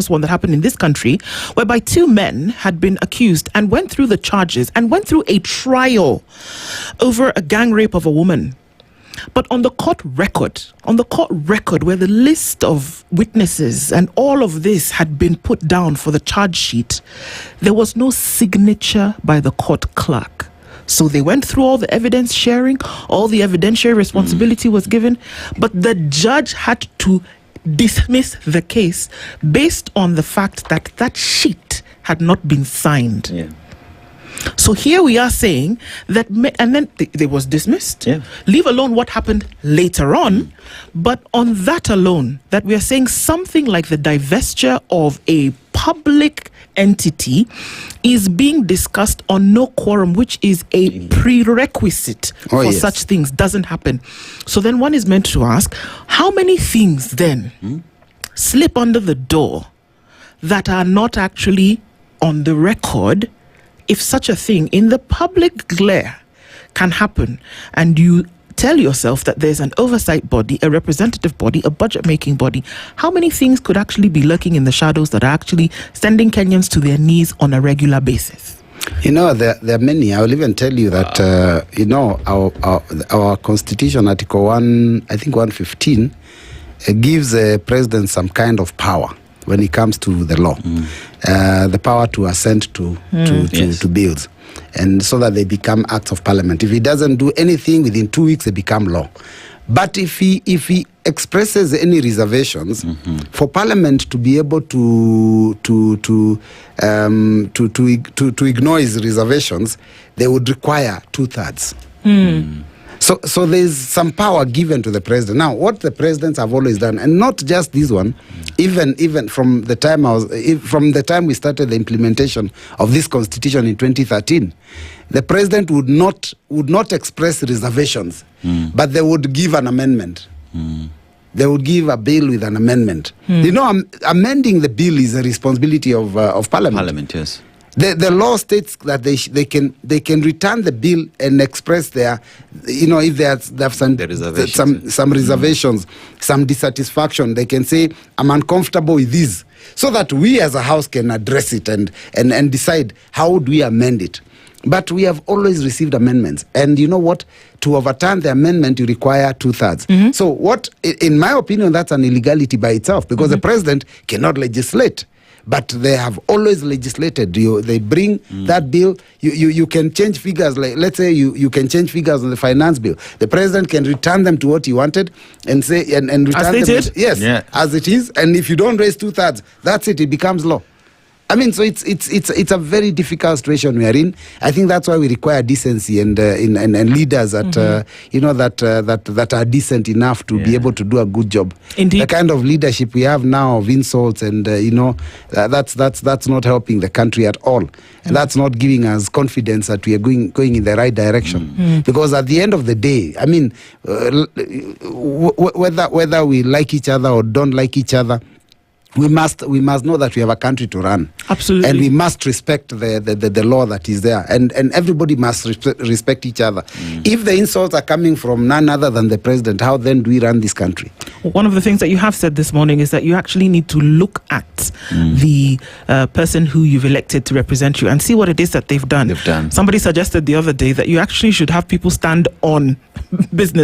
famous one that happened in this country, whereby 2 men had been accused and went through the charges and went through a trial over a gang rape of a woman. But on the court record where the list of witnesses and all of this had been put down for the charge sheet, there was no signature by the court clerk. So they went through all the evidence sharing, all the evidentiary responsibility was given, but the judge had to dismiss the case based on the fact that that sheet had not been signed. Yeah. So here we are saying that, and then they was dismissed. Yeah. Leave alone what happened later on, but on that alone, that we are saying something like the divestiture of a public entity is being discussed on no quorum, which is a prerequisite for such things, doesn't happen. So then one is meant to ask, how many things then slip under the door that are not actually on the record? If such a thing in the public glare can happen, and you tell yourself that there's an oversight body, a representative body, a budget-making body, how many things could actually be lurking in the shadows that are actually sending Kenyans to their knees on a regular basis? You know, there are many. I will even tell you that, you know, our Constitution, Article 1, I think 115, gives the president some kind of power when it comes to the law, the power to assent to bills, and so that they become acts of parliament. If he doesn't do anything within 2 weeks, they become law. But if he expresses any reservations, for parliament to be able to ignore his reservations, they would require 2/3. So there's some power given to the president. Now, what the presidents have always done, and not just this one, even from the time we started the implementation of this constitution in 2013, the president would not express reservations, but they would give an amendment. They would give a bill with an amendment. You know, amending the bill is a responsibility of parliament. Parliament, yes. The law states that they can return the bill and express their, you know, if they have some reservations, some dissatisfaction, they can say, I'm uncomfortable with this, so that we as a house can address it and decide how would we amend it. But we have always received amendments, and you know what? To overturn the amendment, you require 2/3. So what, in my opinion, that's an illegality by itself, because the president cannot legislate. But they have always legislated. They bring that bill. You can change figures. Like, let's say you can change figures on the finance bill. The president can return them to what he wanted and say and return as them. Yes, as it is. And if you don't raise 2/3, that's it. It becomes law. I mean, so it's a very difficult situation we are in. I think that's why we require decency and leaders that you know that are decent enough to be able to do a good job. Indeed. The kind of leadership we have now of insults and you know that's not helping the country at all. And that's not giving us confidence that we are going in the right direction. Because at the end of the day, I mean, whether we like each other or don't like each other, we must know that we have a country to run. Absolutely. And we must respect the law that is there. And everybody must respect each other. If the insults are coming from none other than the president, how then do we run this country? One of the things that you have said this morning is that you actually need to look at the person who you've elected to represent you and see what it is that they've done. Somebody suggested the other day that you actually should have people stand on business